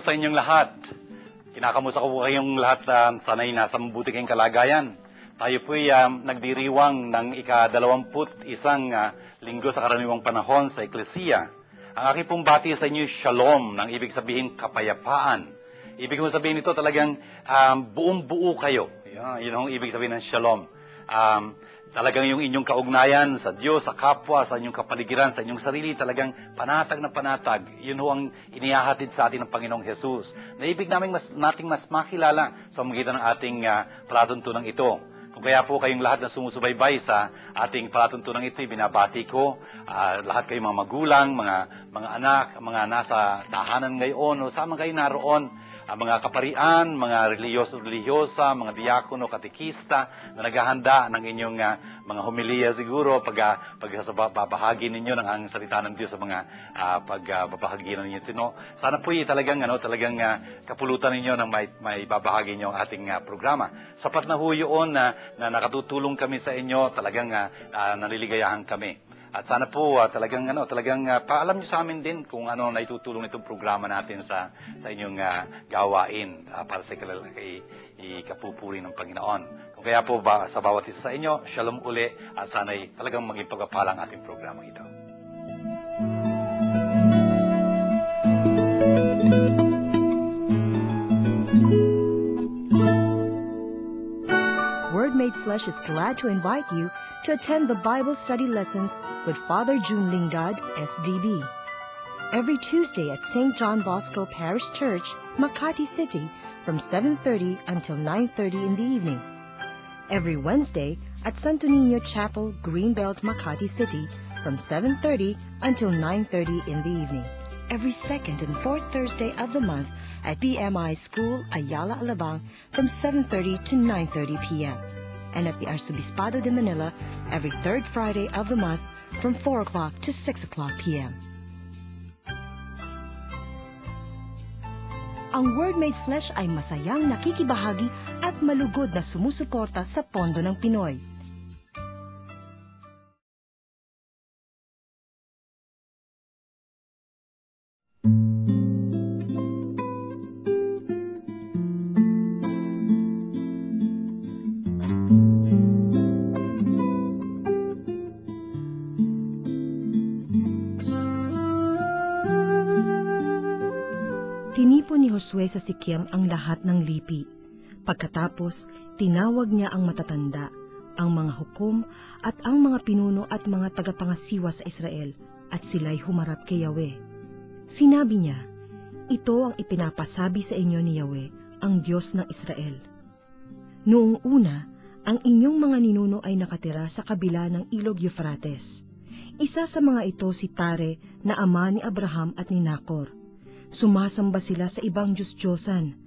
sa inyong lahat. Kinakamusta ko po kayong lahat sana'y nasa mabuti kayong kalagayan. Tayo po'y nagdiriwang ng ika-21 linggo sa karaniwang panahon sa Eklesiya. Ang aking pong bati sa inyo, Shalom, nang ibig sabihin kapayapaan. Ibig kong sabihin ito talagang buong-buo kayo. Yun ang ibig sabihin ng Shalom. Talagang yung inyong kaugnayan sa Diyos, sa kapwa, sa inyong kapaligiran, sa inyong sarili, talagang panatag na panatag. Yun ho ang inihahatid sa atin ng Panginoong Jesus. Naibig nating mas makilala sa magitan ng ating palatuntunan ito. Kung kaya po kayong lahat na sumusubaybay sa ating palatuntunan ito, binabati ko lahat kayong mga magulang, mga anak, mga nasa tahanan ngayon, o saan man kayo naroon, mga kaparian, mga reliyosa, mga diakono, katekista na naghahanda ng inyong mga homilya siguro pagbabahagi ninyo ng ang salita ng Diyos sa mga pagbabahagi ninyo. Sana po talagang kapulutan ninyo ng may babahagi ninyo ang ating programa. Sapat na ho yun na nakatutulong kami sa inyo, talagang naliligayahan kami. At sana po talagang paalam niyo sa amin din kung ano naitutulong itong programa natin sa inyong gawain para sa ikapupuri ng Panginoon. Kung kaya po sa bawat isa sa inyo, shalom uli at sana'y talagang maging pagpapala ang ating programa ito. Word Made Flesh is glad to invite you to attend the Bible study lessons with Father June Lingdad, SDB. Every Tuesday at St. John Bosco Parish Church, Makati City, from 7:30 until 9:30 in the evening. Every Wednesday at Santo Niño Chapel, Greenbelt, Makati City, from 7:30 until 9:30 in the evening. Every second and fourth Thursday of the month at BMI School, Ayala, Alabang, from 7:30 to 9:30 p.m. And at the Arzobispado de Manila, every third Friday of the month, from 4 o'clock to 6 o'clock p.m. Ang Word Made Flesh ay masayang nakikibahagi at malugod na sumusuporta sa pondo ng Pinoy. Tinipon ni Josue sa Siquem ang lahat ng lipi. Pagkatapos, tinawag niya ang matatanda, ang mga hukom at ang mga pinuno at mga tagapangasiwa sa Israel, at sila'y humarap kay Yahweh. Sinabi niya, "Ito ang ipinapasabi sa inyo ni Yahweh, ang Diyos ng Israel. Noong una, ang inyong mga ninuno ay nakatira sa kabila ng Ilog Euphrates. Isa sa mga ito si Tare na ama ni Abraham at ni Nacor. Sumasamba sila sa ibang Diyos-Diyosan.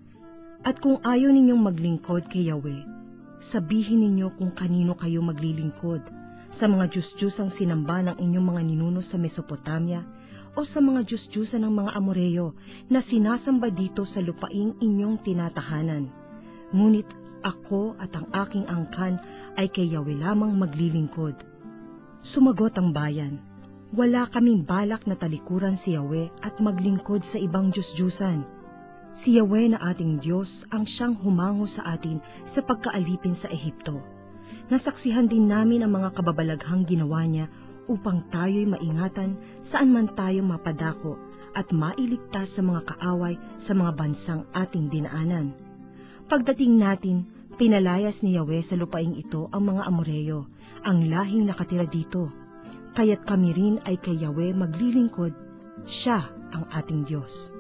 At kung ayaw ninyong maglingkod kay Yahweh, sabihin ninyo kung kanino kayo maglilingkod, sa mga Diyos-Diyosang sinamba ng inyong mga ninuno sa Mesopotamia, o sa mga Diyos-Diyosan ng mga Amoreo na sinasamba dito sa lupaing inyong tinatahanan. Ngunit ako at ang aking angkan ay kay Yahweh lamang maglilingkod." Sumagot ang bayan, "Wala kaming balak na talikuran si Yahweh at maglingkod sa ibang Diyos-Diyosan. Si Yahweh na ating Diyos ang siyang humango sa atin sa pagkaalipin sa Ehipto. Nasaksihan din namin ang mga kababalaghang ginawa niya upang tayo'y maingatan saan man tayo mapadako at mailigtas sa mga kaaway sa mga bansang ating dinaanan. Pagdating natin, pinalayas ni Yahweh sa lupaing ito ang mga Amoreo, ang lahing nakatira dito. Kaya't kami rin ay kay Yahweh maglilingkod, siya ang ating Diyos."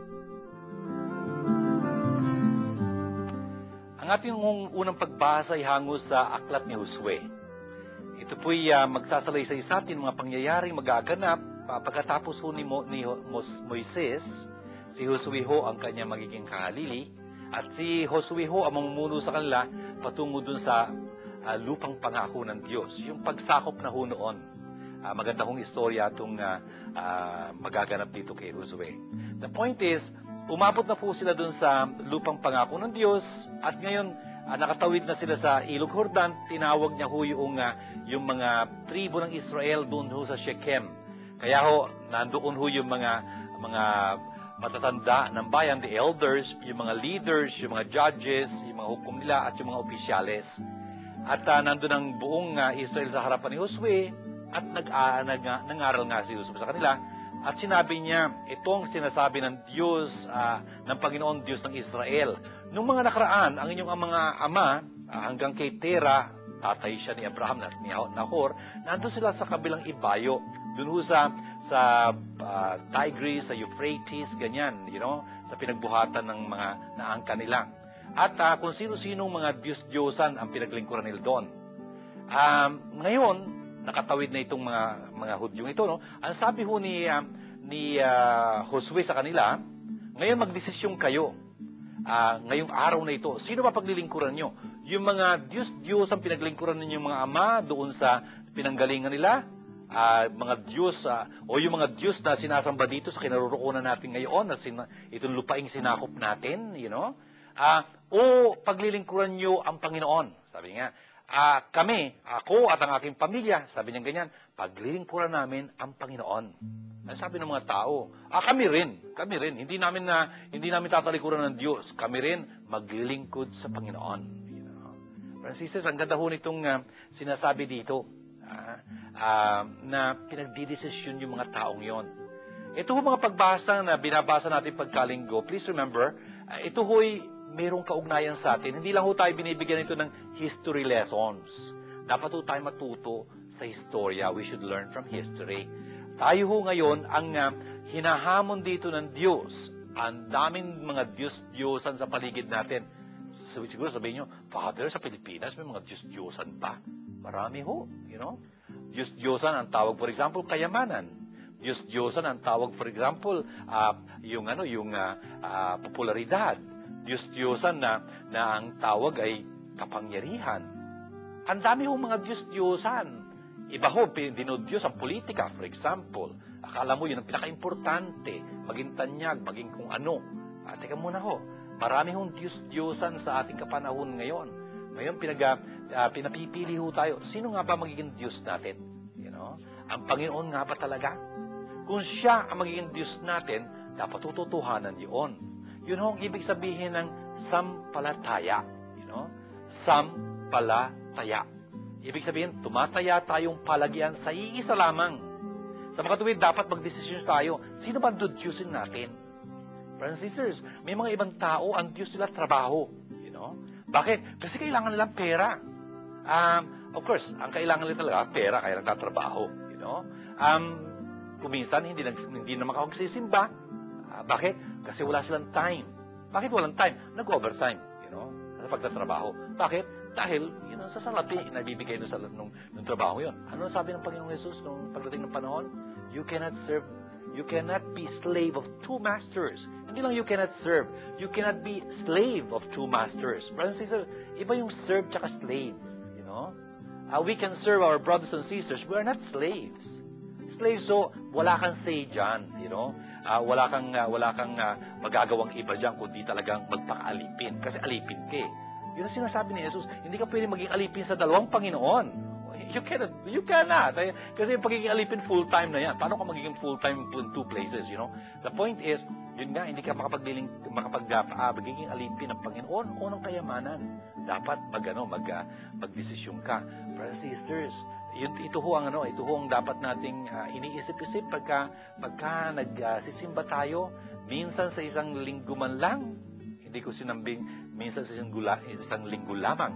Ang ating unang pagbasa ay hango sa aklat ni Josue. Ito po'y magsasalaysay sa atin mga pangyayaring mag-aaganap pagkatapos ni Moises. Si Josue ho ang kanya magiging kahalili at si Josue ho ang mamumuno sa kanila patungo dun sa lupang pangako ng Diyos, yung pagsakop na ho noon. Maganda hong istorya itong magaganap dito kay Josue. The point is, umabot na po sila dun sa lupang pangako ng Diyos at ngayon nakatawid na sila sa Ilog Jordan. Tinawag niya ho yung mga tribo ng Israel doon ho sa Shechem. Kaya ho, nandoon ho yung mga matatanda ng bayan, the elders, yung mga leaders, yung mga judges, yung mga hukom nila, at yung mga opisyales. At nandun ang buong Israel sa harapan ni Josue, at nangaral nga si Josue sa kanila, at sinabi niya, itong sinasabi ng Diyos, ng Panginoon Diyos ng Israel. Nung mga nakaraan, ang inyong mga ama, hanggang kay Tera, tatay siya ni Abraham at ni Nahor, nandun sila sa kabilang ibayo, dun ho sa Tigris, sa Euphrates, ganyan, sa pinagbuhatan ng mga naangka nila. At kung sino-sinong mga Diyos-Diyosan ang pinaglingkuran nila doon. Ngayon, nakatawid na itong mga Hudyong ito, no? Ang sabi ho ni Josue sa kanila, ngayon magdesisyon kayo. Ngayong araw na ito, sino ba paglilingkuran nyo? Yung mga Diyos ang pinaglingkuran ninyong mga ama doon sa pinanggalingan nila, mga Diyos, o yung mga Diyos na sinasamba dito sa kinaroroonan natin ngayon, na itong lupaing sinakop natin, o paglilingkuran nyo ang Panginoon. Sabi nga, kami, ako at ang aking pamilya, sabi niya ganyan, paglilingkuran namin ang Panginoon. Sabi ng mga tao, kami rin, hindi namin tatalikuran ng Diyos, kami rin maglilingkod sa Panginoon. Francis, ang ganda ho nitong sinasabi dito, na pinagdidesisyon yung mga taong yon. Ito ho mga pagbasa na binabasa natin pagkalinggo, please remember, ito ho'y mayroong kaugnayan sa atin. Hindi lang ho tayo binibigyan ito ng history lessons. Dapat ho tayo matuto sa historia. We should learn from history. Tayo ho ngayon ang hinahamon dito ng Diyos. Ang daming mga Diyos-Diyosan sa paligid natin. Siguro sabihin nyo, Father, sa Pilipinas may mga Diyos-Diyosan pa. Marami ho, Diyos-Diyosan ang tawag, for example, kayamanan. Diyos-Diyosan ang tawag, for example, yung popularidad. Diyos-Diyosan na ang tawag ay kapangyarihan. Ang dami ho mga Diyos-Diyosan. Iba ho, dinodiyos ang politika, for example. Akala mo yun ang pinaka-importante, maging tanyag, maging kung ano. Teka muna ho, marami hong Diyos-Diyosan sa ating kapanahon ngayon. Ngayon, pinapipili ho tayo. Sino nga ba magiging Diyos natin? Ang Panginoon nga ba talaga? Kung siya ang magiging Diyos natin, dapat tututuhanan yun. Yun ho ang ibig sabihin ng sampalataya. Sampalataya. Ibig sabihin, tumataya tayong palagian sa iisa lamang. Sa makatuwid, dapat magdesisyon tayo. Sino ba ang Diyusin natin? Brothers and sisters, may mga ibang tao, ang Diyos nila trabaho. Bakit? Kasi kailangan nilang pera. Of course, ang kailangan nila talaga, pera, kaya nagtatrabaho. Kuminsan, hindi na makapagsisimba. Bakit? Kasi wala silang time. Bakit walang time? Nag-overtime, sa pagtatrabaho. Bakit? Dahil, sa salapi, nabibigay nung trabaho yun. Ano sabi ng Panginoong Jesus nung pagdating ng panahon? You cannot be slave of two masters. Hindi lang you cannot serve. You cannot be slave of two masters. Brothers and sisters, iba yung serve tsaka slave. We can serve our brothers and sisters. We are not slaves. Slaves, so wala kang say dyan. Wala kang magagawang iba dyan kundi talagang magpaka-alipin. Kasi alipin ka eh. Yun ang sinasabi ni Jesus, hindi ka pwede maging alipin sa dalawang Panginoon. You cannot. Kasi pagiging alipin, full-time na yan. Paano ka magiging full-time in two places, The point is, yun nga, hindi ka magiging alipin ng Panginoon o ng kayamanan. Dapat magdesisyon ka. Brothers and sisters, ito ho ang dapat nating iniisip-isip pagka nagsisimba tayo, minsan sa isang linggo man lang. Hindi ko sinambing minsan sa isang linggo lamang.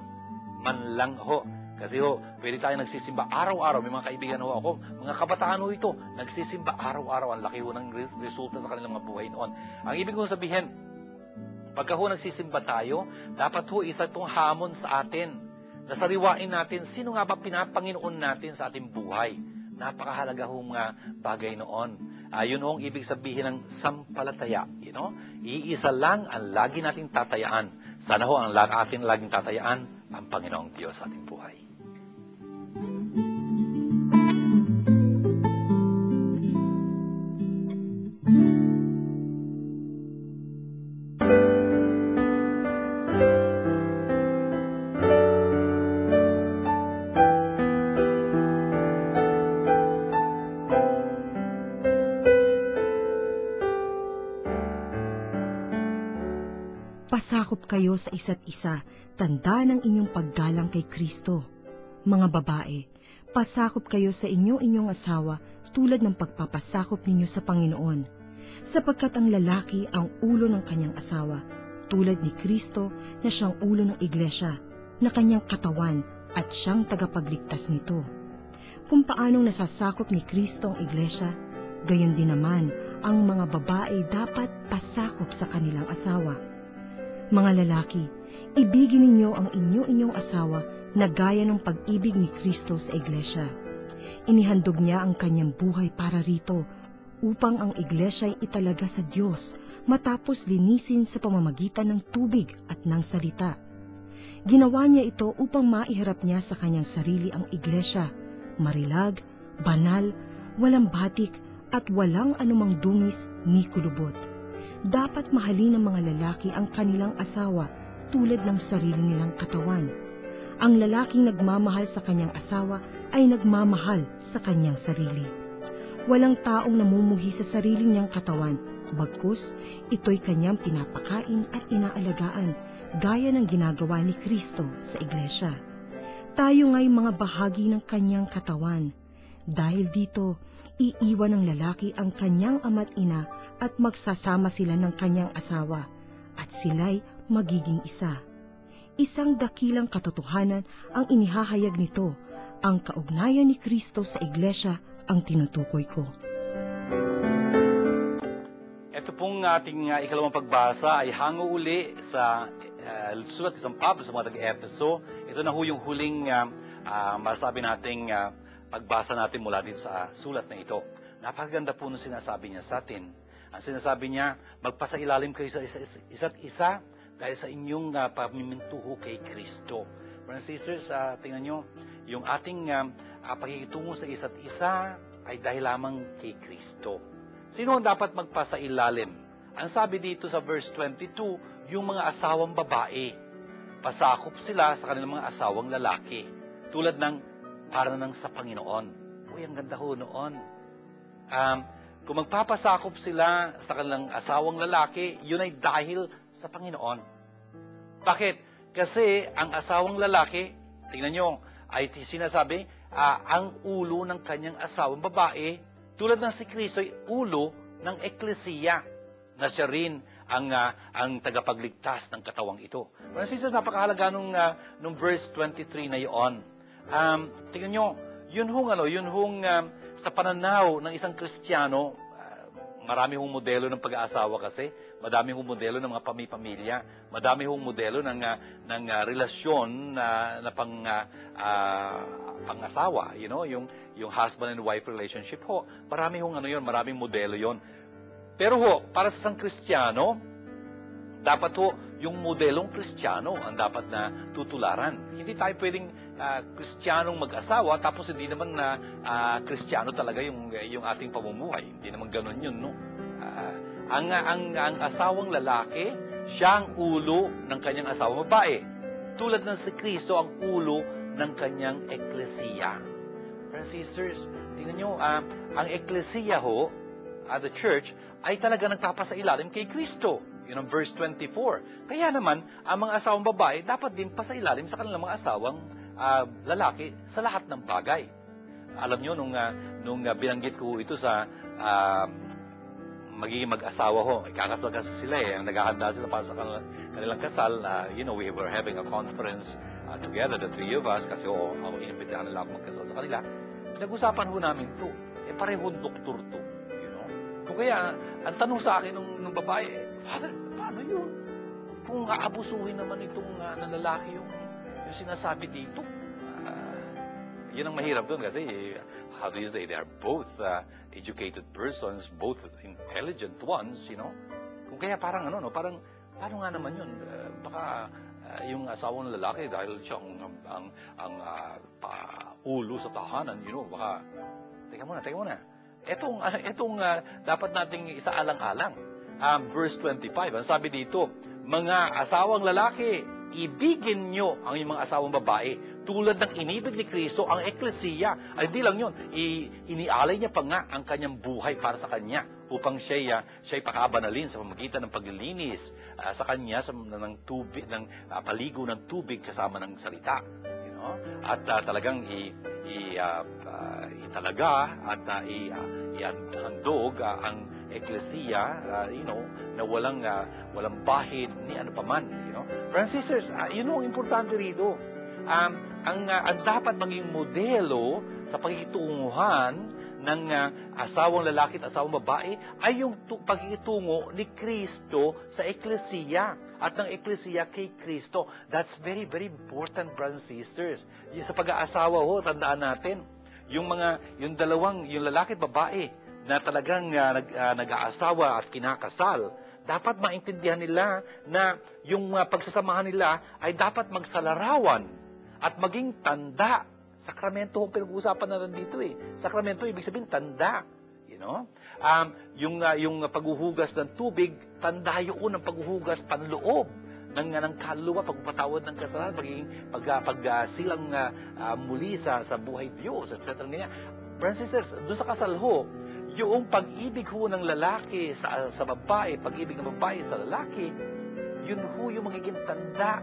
Man lang ho. Kasi pwede tayo nagsisimba araw-araw. May mga kaibigan ho ako, mga kabataan ho ito, nagsisimba araw-araw. Ang laki ho ng resulta sa kanilang mga buhay noon. Ang ibig kong sabihin, pagka nagsisimba tayo, dapat isa itong hamon sa atin. Nasariwain natin, sino nga ba pinapanginoon natin sa ating buhay? Napakahalaga mga bagay noon. Yun ang ibig sabihin ng sampalataya. Iisa lang ang lagi nating tatayaan. Sana ang ating laging tatayaan, ang Panginoong Diyos sa ating buhay. pasakop kayo sa isa't isa, tanda ng inyong paggalang kay Kristo. Mga babae, pasakop kayo sa inyong asawa tulad ng pagpapasakop ninyo sa Panginoon. Sapagkat ang lalaki ang ulo ng kanyang asawa, tulad ni Kristo na siyang ulo ng iglesia, na kanyang katawan at siyang tagapagligtas nito. Kung paanong nasasakop ni Kristo ang iglesia, gayon din naman ang mga babae dapat pasakop sa kanilang asawa. Mga lalaki, ibigin ninyo ang inyong asawa na gaya ng pag-ibig ni Kristo sa iglesia. Inihandog niya ang kanyang buhay para rito, upang ang iglesia ay italaga sa Diyos, matapos linisin sa pamamagitan ng tubig at ng salita. Ginawa niya ito upang maiharap niya sa kanyang sarili ang iglesia, marilag, banal, walang batik, at walang anumang dungis ni kulubot. Dapat mahalin ng mga lalaki ang kanilang asawa tulad ng sarili nilang katawan. Ang lalaking nagmamahal sa kanyang asawa ay nagmamahal sa kanyang sarili. Walang taong namumuhi sa sarili niyang katawan, bagkus ito'y kanyang pinapakain at inaalagaan, gaya ng ginagawa ni Kristo sa iglesia. Tayo nga'y mga bahagi ng kanyang katawan. Dahil dito, iiwan ng lalaki ang kanyang ama't ina at magsasama sila ng kanyang asawa, at sila'y magiging isa. Isang dakilang katotohanan ang inihahayag nito, ang kaugnayan ni Kristo sa iglesia ang tinutukoy ko. Ito pong ating ikalawang pagbasa ay hango uli sa sulat ni San Pablo sa mga taga-Efeso. Ito na ho yung huling masabi nating pagbasa natin mula dito sa sulat na ito. Napakaganda po nung sinasabi niya sa atin. Ang sinasabi niya, magpasailalim kayo sa isa't isa dahil sa inyong pamimintuho kay Kristo. Brothers and sisters, tingnan nyo, yung ating pakikitungo sa isa't isa ay dahil lamang kay Kristo. Sino ang dapat magpasailalim? Ang sabi dito sa verse 22, yung mga asawang babae. Pasakop sila sa kanilang mga asawang lalaki. Tulad ng para nang sa Panginoon. Uy, ang ganda ho noon. Kung magpapasakop sila sa kanilang asawang lalaki, yun ay dahil sa Panginoon. Bakit? Kasi ang asawang lalaki, tingnan nyo, ay sinasabi, ang ulo ng kanyang asawang babae, tulad ng si Kristo ay ulo ng eklesiya, na siya rin ang tagapagligtas ng katawang ito. Pero sisters, napakahalaga nung verse 23 na yun. Tingnan nyo, yun hong sa pananaw ng isang Kristiyano, marami hong modelo ng pag-aasawa kasi, madami hong modelo ng mga pamilya, madami hong modelo ng relasyon na pang-asawa, yung husband and wife relationship ho. Marami hong maraming modelo yon. Pero ho, para sa isang Kristiyano, dapat ho, yung modelong Kristiyano ang dapat na tutularan. Hindi tayo pwedeng Kristiyanong mag-asawa tapos hindi naman Kristiyano talaga yung ating pamumuhay. Hindi naman ganun yun, no? Ang asawang lalaki, siya ang ulo ng kanyang asawang babae. Tulad ng si Kristo ang ulo ng kanyang eklesiya. Brothers and sisters, tingnan nyo, ang eklesiya ho, the church, ay talaga nagpapasailalim kay Kristo. Yun ang verse 24. Kaya naman, ang mga asawang babae dapat din pasailalim sa kanilang mga asawang lalaki sa lahat ng bagay. Alam nyo, nung binanggit ko ito sa magiging mag-asawa ho, ikakasal kasi sila ang naghahanda sila para sa kanilang kasal. We were having a conference together, the three of us, kasi ako inimbitahan nila ako magkasal sa kanila. Pinag-usapan ho namin ito. Parehong doktor to. Kung kaya, ang tanong sa akin nung babae, Father, paano yun? Kung aabusuhin naman itong lalaki yung sinasabi dito. Yun ang mahirap doon kasi, how do you say, they are both educated persons, both intelligent ones, Kung kaya parang parang, paano nga naman yun? Baka yung asawang lalaki, dahil siya ang ulo sa tahanan, baka, teka muna. Etong dapat nating isaalang-alang. Verse 25, ang sabi dito, mga asawang lalaki, ibigin nyo ang inyong mga asawang babae Tulad ng inibig ni Kristo ang eklesiya. Ay, hindi lang yun. Inialay niya pa nga ang kanyang buhay para sa kanya upang siya'y pakabanalin sa pamamagitan ng paglilinis sa kanya ng tubig, ng paligo ng tubig kasama ng salita. You know? At talagang italaga at ihandog ang eklesiya, na walang bahid ni ano paman. Brothers and sisters, yun ang importante rito. Ang dapat maging modelo sa pagkikitunguhan ng asawang lalaki at asawang babae ay yung pagkikitungo ni Kristo sa eklesiya at ng eklesiya kay Kristo. That's very, very important, brothers and sisters. Yung sa pag-aasawa, tandaan natin, yung lalaki at babae na talagang nag-aasawa at kinakasal, dapat maintindihan nila na yung pagsasamahan nila ay dapat magsalarawan at maging tanda. Sakramento ang pinag-uusapan natin dito eh. Sakramento, ibig sabihin, tanda. Yung paghuhugas ng tubig, tanda yun ang paghuhugas panloob ng kaluluwa, pagpapatawad ng kasalanan, pagsilang muli sa buhay Diyos, etc. Brothers and sisters, doon sa kasal yung pag-ibig ng lalaki sa babae, pag-ibig ng babae sa lalaki, yun yung magiging tanda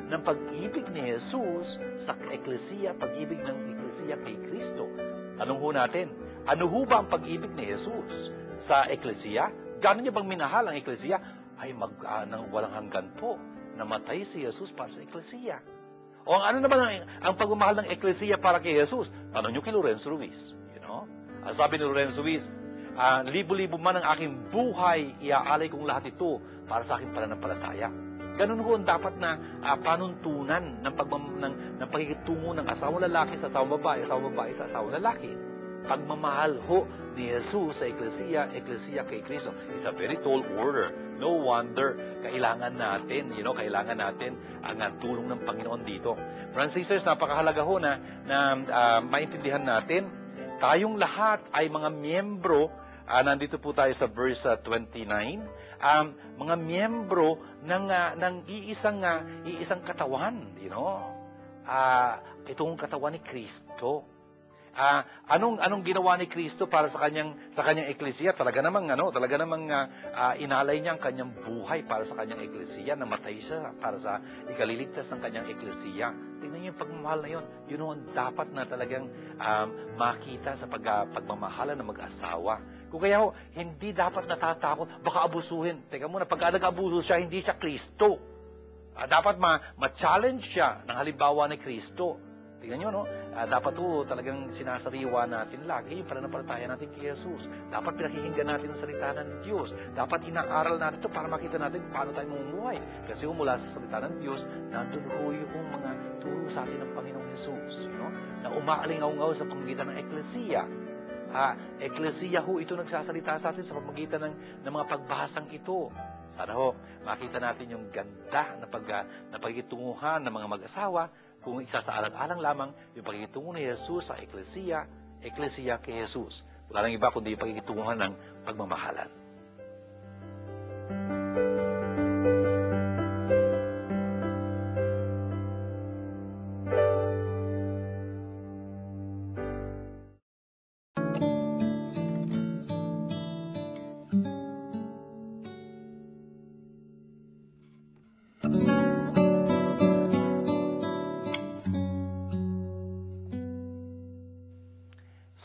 ng pag-ibig ni Jesus sa eklesiya, pag-ibig ng eklesiya kay Kristo. Tanong natin, ano ba ang pag-ibig ni Jesus sa eklesiya? Gano'n niya bang minahal ang eklesiya? Ay, nang walang hanggan po, namatay si Jesus para sa eklesiya. O ano naman ang pagmamahal ng eklesiya para kay Jesus? Tanong niyo kay Lorenzo Ruiz. Sabi ni Lorenzo Ruiz, libo-libo man ang aking buhay, iaalay kong lahat ito para sa aking pananampalataya. Ganun ang dapat na panuntunan ng pagkikitungo ng asawang lalaki sa asawang babae sa asawang lalaki. Pagmamahal ni Jesus sa eklesiya kay Kristo. It's a very tall order. No wonder, kailangan natin ang tulong ng Panginoon dito. Brothers and sisters, napakahalaga na maintindihan natin, tayong lahat ay mga miyembro, nandito po tayo sa verse 29, mga miyembro ng iisang katawan, itong katawan ni Kristo. Anong ginawa ni Kristo para sa kanyang eklesiya? Talaga namang inalay niya ang kanyang buhay para sa kanyang eklesiya, namatay siya para sa ikaliligtas ng kanyang eklesiya. Tingnan niyo yung pagmamahal na yun. Yun ang dapat na talagang makita sa pagmamahala ng mag-asawa. Kung kaya hindi dapat natatakot, baka abusuhin. Teka muna, pagka nag-abuso siya, hindi siya Kristo. Dapat ma-challenge siya ng halimbawa ni Kristo. Tingnan nyo, dapat talagang sinasariwa natin lagi yung pananampalataya natin kay Jesus. Dapat pinakikinggan natin ang salita ng Diyos. Dapat inaaral natin ito para makita natin paano tayo mamumuhay. Kasi mula sa salita ng Diyos, nandun yung mga turo sa atin ng Panginoong Jesus. Na umaalingaw-ngaw sa pamamagitan ng eklesiya. Eklesiya ito nagsasalita sa atin sa pamamagitan ng mga pagbahasang ito. Sana makita natin yung ganda na pagkitunguhan ng mga mag-asawa kung isasaalang-alang lamang yung pagkikitungo ni Jesus sa eklesiya kay Jesus. Wala nang iba kundi yung pagkikitunguhan ng pagmamahalan.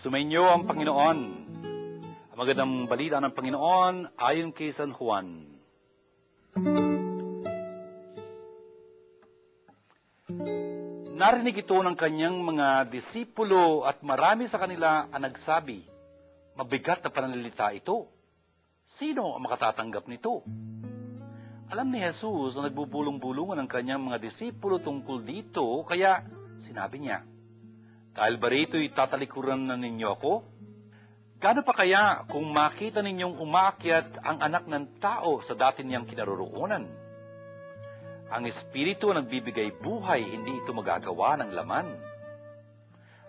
Sumainyo ang Panginoon. Ang magandang balita ng Panginoon ayon kay San Juan. Narinig ito ng kanyang mga disipulo at marami sa kanila ang nagsabi, mabigat na pananalita ito. Sino ang makatatanggap nito? Alam ni Jesus na nagbubulong-bulungan ng kanyang mga disipulo tungkol dito, kaya sinabi niya, dahil ba rito'y tatalikuran na ninyo ako? Gaano pa kaya kung makita ninyong umaakyat ang anak ng tao sa dati niyang kinaroroonan? Ang Espiritu ang nagbibigay buhay, hindi ito magagawa ng laman.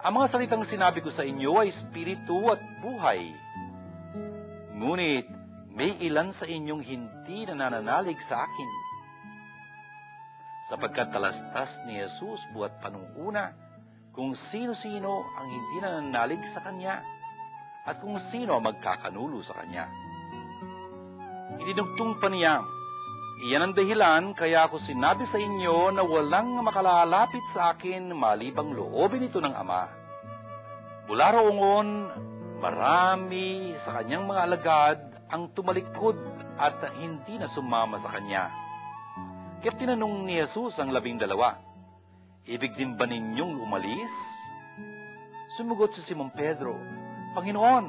Ang mga salitang sinabi ko sa inyo ay Espiritu at buhay. Ngunit may ilan sa inyong hindi nananalig sa akin. sapagkat talastas ni Jesus buhat panunguna kung sino-sino ang hindi nananalig sa Kanya at kung sino ang magkakanulo sa Kanya. Idinugtong pa niya, iyan ang dahilan kaya ako sinabi sa inyo na walang makalalapit sa akin malibang loobin ito ng Ama. Mula roon, marami sa Kanyang mga alagad ang tumalikod at hindi na sumama sa Kanya. Kaya tinanong ni Jesus ang 12, ibig din ba ninyong umalis? Sumugot si Simon Pedro, Panginoon,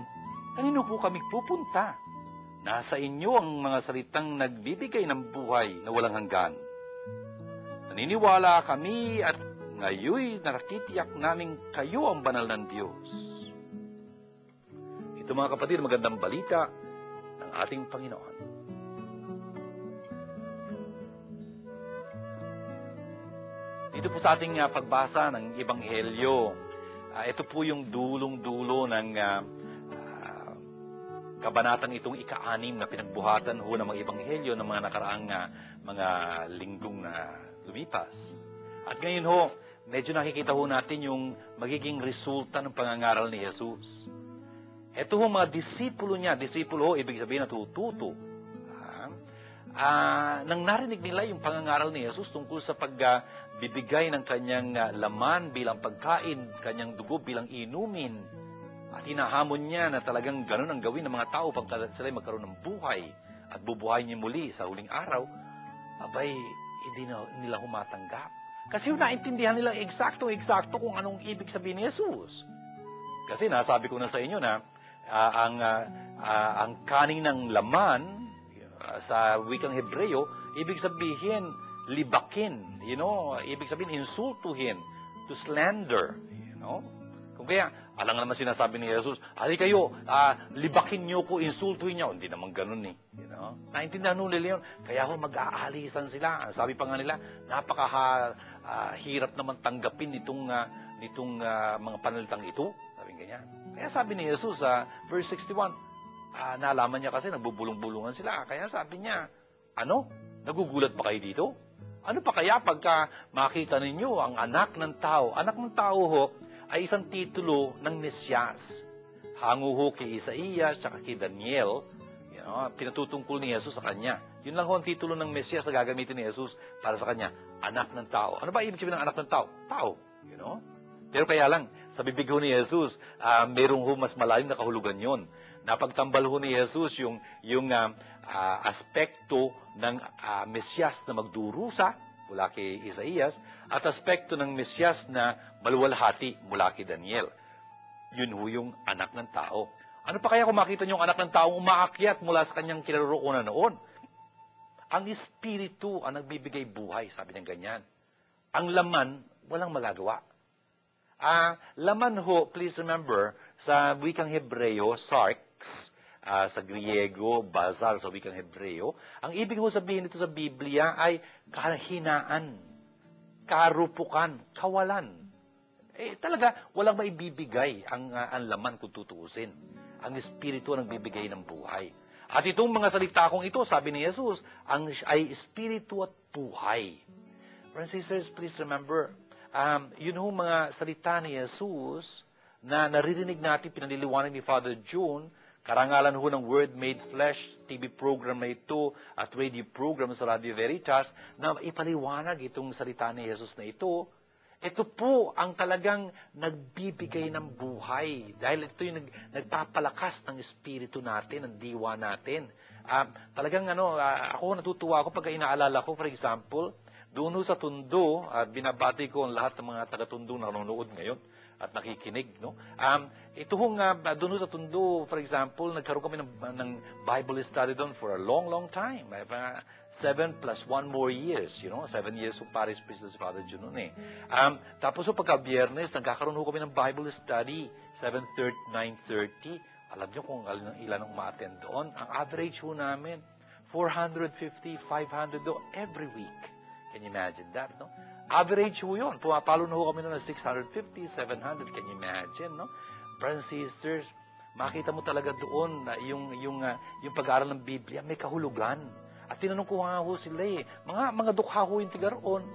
kanino po kami pupunta? Nasa inyo ang mga salitang nagbibigay ng buhay na walang hanggan. Naniniwala kami at ngayoy nakatitiyak namin kayo ang banal ng Diyos. Ito mga kapatid, magandang balita ng ating Panginoon. Dito po sa ating pagbasa ng Ebanghelyo, ito po yung dulong-dulo ng kabanatang itong ika-6 na pinagbuhatan ho ng mga Ebanghelyo ng mga nakaraang mga linggong na lumipas. At ngayon ho, medyo nakikita ho natin yung magiging resulta ng pangangaral ni Jesus. Ito ho mga disipulo niya, disipulo ho, ibig sabihin natututo. Nang narinig nila yung pangangaral ni Jesus tungkol sa pagbibigay ng kanyang laman bilang pagkain, kanyang dugo bilang inumin, at hinahamon niya na talagang ganun ang gawin ng mga tao pag sila magkaroon ng buhay at bubuhayin niya muli sa huling araw, abay, hindi na nila humatanggap. Kasi naintindihan nila eksakto kung anong ibig sabihin ni Jesus. Kasi nasabi ko na sa inyo na ang kaning ng laman sa wikang Hebreo, ibig sabihin libakin, ibig sabihin insultuhin, to slander, Kung kaya, alang naman sinasabi ni Jesus, ali kayo, libakin niyo ko, insultuhin niyo. Hindi naman ganun eh. Naintindihan nila yun. Kaya mag-aalisan sila. Sabi pa nga nila, napakahirap naman tanggapin nitong mga panalitang ito. Sabi ganyan. Kaya sabi ni Jesus sa verse 61, nalaman niya kasi nagbubulong-bulungan sila. Kaya sabi niya, nagugulat pa kayo dito? Ano pa kaya pagka makita ninyo ang anak ng tao? Anak ng tao ho, ay isang titulo ng Mesyas. Hango ho kay Isaías at kay Daniel, pinatutungkol ni Jesus sa kanya. Yun lang ho ang titulo ng Mesyas na gagamitin ni Jesus para sa kanya, anak ng tao. Ano ba ibig sabihin ng anak ng tao? Tao. Pero kaya lang, sa bibig ho ni Jesus, merong ho mas malalim na kahulugan yun. Napagtambal ho ni Jesus yung aspekto ng Mesyas na magdurusa, mula kay Isaías, at aspekto ng Mesyas na maluwalhati mula kay Daniel. Yun ho yung anak ng tao. Ano pa kaya kung makita niyo yung anak ng tao umaakyat mula sa kanyang kinaroroonan noon? Ang Espiritu ang nagbibigay buhay, sabi niya ganyan. Ang laman, walang magagawa. Laman ho, please remember, sa wikang Hebreo, sarx, sa Griego, bazar sa wikang Hebreo, ang ibig ho sabihin nito sa Biblia ay kahinaan, karupukan, kawalan. Talaga, walang maibibigay ang laman kung tutuusin. Ang Espiritu ang nagbibigay ng buhay. At itong mga salita kong ito, sabi ni Jesus, ay Espiritu at buhay. Brothers and sisters, please remember, yun ho mga salita ni Jesus na naririnig natin, pinaliliwanag ni Father June, karangalan ho ng Word Made Flesh, TV program na ito, at radio program sa Radio Veritas, na ipaliwanag itong salita ni Jesus na ito. Ito po ang talagang nagbibigay ng buhay. Dahil ito yung nagpapalakas ng espiritu natin, ng diwa natin. Talagang ako natutuwa ako pag inaalala ko, for example, doon sa Tondo, at binabati ko ang lahat ng mga taga-Tondo na nanonood ngayon at nakikinig. Ito hong doon sa Tondo, for example, nagkaroon kami ng Bible study doon for a long, long time. 7 plus 1 more years, 7 years of parish priest si Father June noon eh. Tapos pagka Biyernes, nagkakaroon ho kami ng Bible study, 7:30, 9:30. Alam niyo kung ilan ang ma-attend doon? Ang average ho namin, 450, 500 do every week. Can you imagine that, no? Average ho yun. Pumapalo na ho kami noon ng 650, 700. Can you imagine, no? Brothers and sisters, makita mo talaga doon na yung pag-aaral ng Biblia may kahulugan. At tinanong ko nga ho sila mga dukha ho yung tigaroon.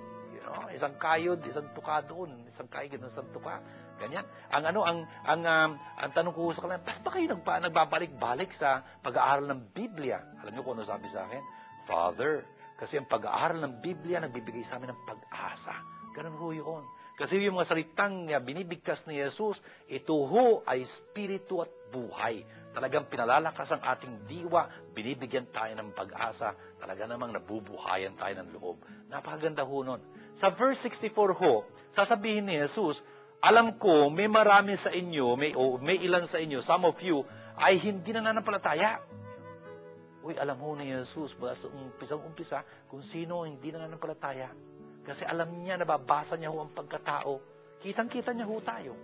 Isang kayod, isang tuka doon, isang kayod, isang tuka. Ganyan. Ang tanong ko sa kanila, bakit ba kayo nagbabalik-balik sa pag-aaral ng Biblia? Alam niyo kung ano sabi sa akin? Father, kasi ang pag-aaral ng Biblia nagbibigay sa amin ng pag-asa. Ganun ho yun. Kasi yung mga salitang binibigkas ni Jesus, ito ho ay spiritu at buhay. Talagang pinalalakas ang ating diwa, binibigyan tayo ng pag-asa, talaga namang nabubuhayan tayo ng loob. Napakaganda ho nun. Sa verse 64 ho, sasabihin ni Jesus, alam ko, may marami sa inyo, may ilan sa inyo, some of you, ay hindi nananampalataya. Uy, alam ho ni Jesus, mula sa umpisang-umpisa, kung sino hindi nananampalataya. Kasi alam niya, nababasa niya ho ang pagkatao. Kitang-kita niya ho tayo.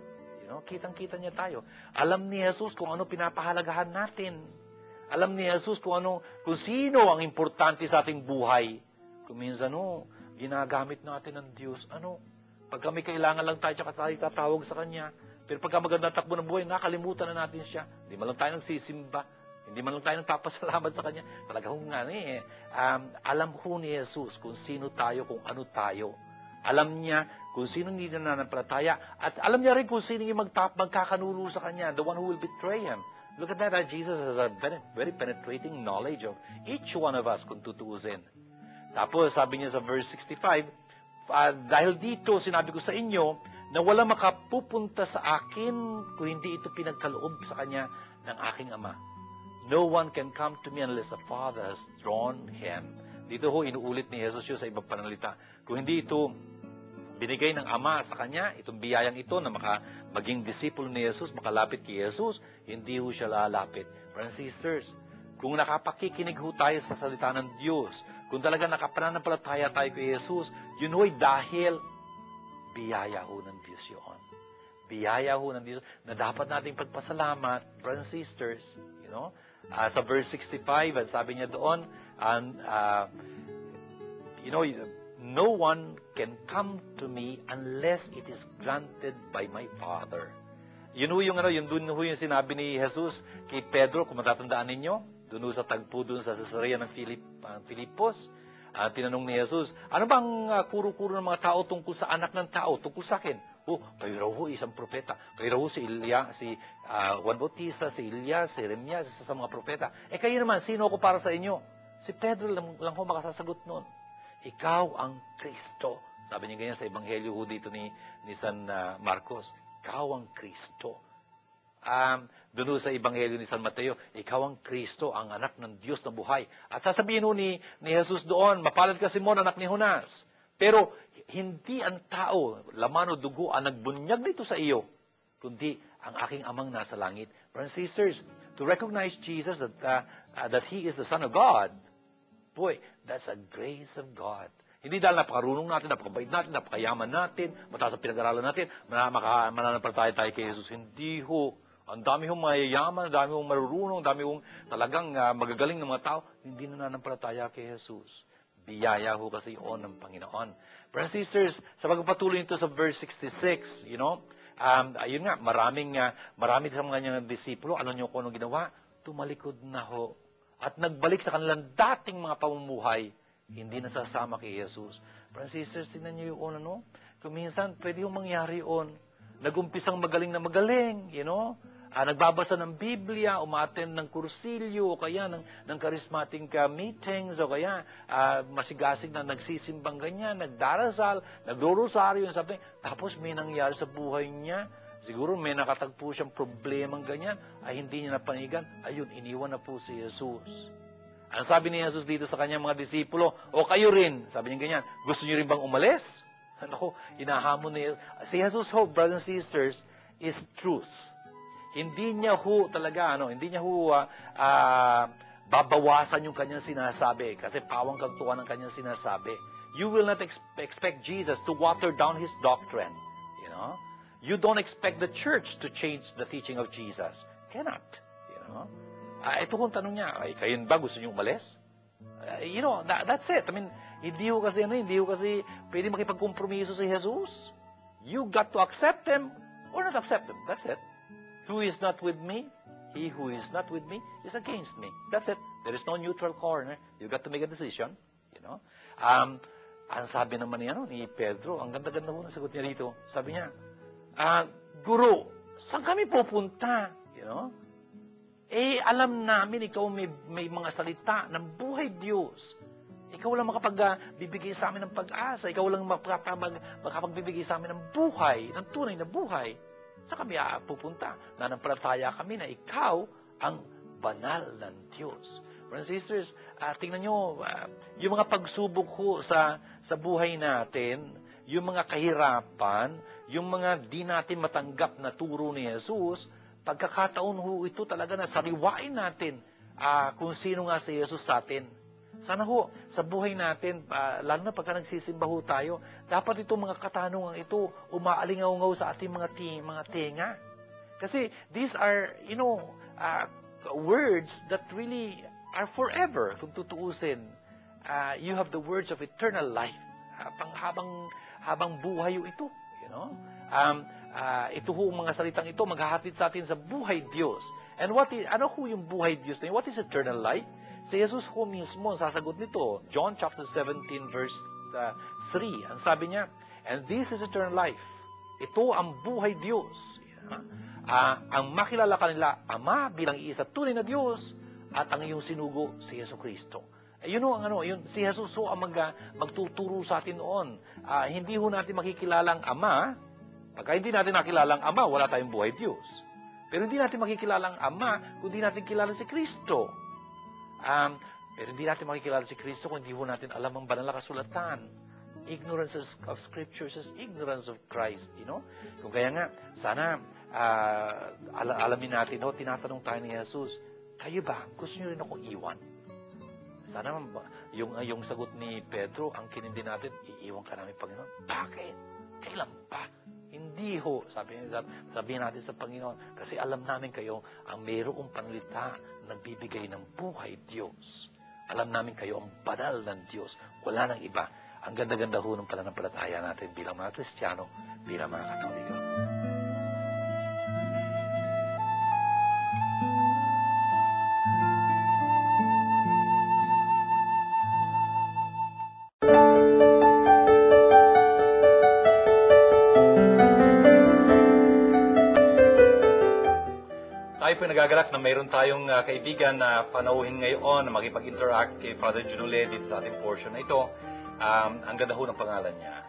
Kitang-kita niya tayo. Alam ni Jesus kung ano pinapahalagahan natin. Alam ni Jesus kung sino ang importante sa ating buhay. Kung minsan ginagamit natin ng Diyos, pagka may kailangan lang tayo, tsaka tayo tatawag sa Kanya. Pero pagka magandang takbo ng buhay, nakalimutan na natin siya. Hindi man lang tayo nagsisimba. Hindi man lang tayo nagpapasalamat sa Kanya. Talaga alam ho ni Jesus kung sino tayo, kung ano tayo. Alam niya kung sino hindi nananampalataya. At alam niya rin kung sino yung magkakanulo sa Kanya, the one who will betray Him. Look at that, Jesus has a very penetrating knowledge of each one of us kung tutuusin. Tapos, sabi niya sa verse 65, dahil dito, sinabi ko sa inyo, na wala makapupunta sa akin kung hindi ito pinagkaloob sa Kanya ng aking Ama. No one can come to me unless the Father has drawn him. Dito ho, inuulit ni Jesus yun sa ibang pananalita. Kung hindi ito binigay ng Ama sa Kanya, itong biyayang ito na maging disipulo ni Jesus, makalapit kay Jesus, hindi ho siya lalapit. Brothers and sisters, kung nakapakikinig ho tayo sa salita ng Diyos, kung talaga nakapananampalataya tayo kay Jesus, yun ho'y dahil biyaya ho ng Diyos yun. Biyaya ho ng Diyos na dapat nating pagpasalamat, brothers and sisters, sa verse 65, sabi niya doon, no one can come to me unless it is granted by my Father. Yun ho yung sinabi ni Jesus kay Pedro, kung matatandaan ninyo, doon sa tagpo doon sa Cesarea ng Filipos. Tinanong ni Jesus, ano bang kuro-kuro ng mga tao tungkol sa anak ng tao, tungkol sa akin? Kayo raw ho isang propeta. Kayo raw ho si Juan Bautista, si Elias, si Jeremias, isa sa mga propeta. Kayo naman, sino ako para sa inyo? Si Pedro lang ho makasasagot nun. Ikaw ang Kristo. Sabi niya ganyan sa Ebanghelyo ho dito ni San Marcos. Ikaw ang Kristo. Doon sa Ebanghelyo ni San Mateo, ikaw ang Kristo, ang anak ng Diyos na buhay. At sasabihin ho ni Jesus doon, mapalad ka Simon, anak ni Jonas. Pero hindi ang tao, laman o dugo, ang nagbunyag dito sa iyo, kundi ang aking amang nasa langit. Brothers and sisters, to recognize Jesus that He is the Son of God, boy, that's a grace of God. Hindi dahil napakarunong natin, napakabait natin, napakayaman natin, mataas ang pinag-aralan natin, mananampalataya tayo kay Jesus. Hindi ho. Ang dami hong mayayaman, ang dami hong marurunong, ang dami hong talagang magagaling ng mga tao, hindi nananampalataya kay Jesus. Biyaya ho kasi yun ng Panginoon. Brothers and sisters, sa pagpatuloy nito sa verse 66, ayun nga, marami sa mga kanyang disipulo, alam niyo kung anong ginawa? Tumalikod na ho. At nagbalik sa kanilang dating mga pamumuhay, hindi nasasama kay Jesus. Brothers and sisters, tingnan niyo yun, kung minsan, pwede yung mangyari yun. Nagumpisang magaling na magaling, nagbabasa ng Biblia, umattend ng kursilyo, o kaya ng charismatic meetings, o kaya masigasig na nagsisimbang ganyan, nagdarasal, nagro-rosaryo, tapos may nangyari sa buhay niya, siguro may nakatagpo siyang problemang ganyan, ay hindi niya napanigan, ayun, iniwan na po si Jesus. Ang sabi ni Jesus dito sa kanyang mga disipulo, o kayo rin, sabi niya ganyan, gusto niyo rin bang umalis? Hinahamon ni Jesus. Si Jesus, brothers and sisters, is truth. Hindi niya hindi niya babawasan yung kanyang sinasabi kasi pawang kagtuan ng kanyang sinasabi. You will not expect Jesus to water down His doctrine. You don't expect the church to change the teaching of Jesus. Cannot. Ito kung tanong niya, kayo ba gusto niyo umalis? That's it. Hindi ho kasi pwede makipagkompromiso si Jesus. You got to accept Him or not accept Him. That's it. Who is not with me? He who is not with me is against me. That's it. There is no neutral corner. You got to make a decision. Ang sabi naman ni Pedro, ang ganda-ganda ho ng sagot niya dito. Sabi niya, Guro, saan kami pupunta? Alam namin ikaw may mga salita ng buhay Diyos. Ikaw lang makapagbibigay sa amin ng pag-asa. Ikaw lang makapagbibigay sa amin ng buhay, ng tunay na buhay. Saan kami pupunta? Nanampalataya kami na ikaw ang banal ng Diyos. Brothers and sisters, tingnan nyo, yung mga pagsubok ho sa buhay natin, yung mga kahirapan, yung mga di natin matanggap na turo ni Jesus, pagkakataon ho ito talaga na sariwain natin kung sino nga si Jesus sa atin. Sana ho, sa buhay natin, lalo na pagka nagsisimba ho tayo, dapat itong mga katanungan ito umaalingaw-ngaw sa ating mga tenga. Kasi these are, words that really are forever, kung tutuusin. You have the words of eternal life. Habang buhay ito. Ito ho, mga salitang ito, maghahatid sa atin sa buhay Diyos. And ano ho yung buhay Diyos na yun? What is eternal life? Si Jesus ho mismo, sasagot nito. John chapter 17, verse 3. Ang sabi niya, and this is eternal life. Ito ang buhay Diyos. Ang makilala kanila, Ama bilang iisa tunay na Diyos, at ang iyong sinugo, si Jesucristo. Si Jesus ho ang magtuturo sa atin noon. Hindi ho natin makikilala ang Ama. Pagka hindi natin nakilala ang Ama, wala tayong buhay Diyos. Pero hindi natin makikilala ang Ama kung hindi natin kilala si Kristo. Pero hindi natin makikilala si Kristo kung hindi ho natin alam ang banal na kasulatan. Ignorance of Scriptures is ignorance of Christ. Kung kaya nga, sana alamin natin, tinatanong tayo ni Jesus, kayo ba, gusto nyo rin akong iwan? Sana yung sagot ni Pedro, ang kinindi natin, iiwan ka namin, Panginoon. Bakit? Kailan pa? Hindi ho, sabihin natin sa Panginoon, kasi alam namin kayo, ang mayroong panlita na nagbibigay ng buhay Diyos. Alam namin kayo ang banal ng Diyos. Wala nang iba. Ang ganda-ganda ho ng pananampalataya natin bilang mga Kristiyano, bilang mga Katoliko. Tayo po nagagalak na mayroon tayong kaibigan na panauhin ngayon na makipag-interact kay Father Junule dito sa ating portion na ito. Ang ganda ho ng pangalan niya,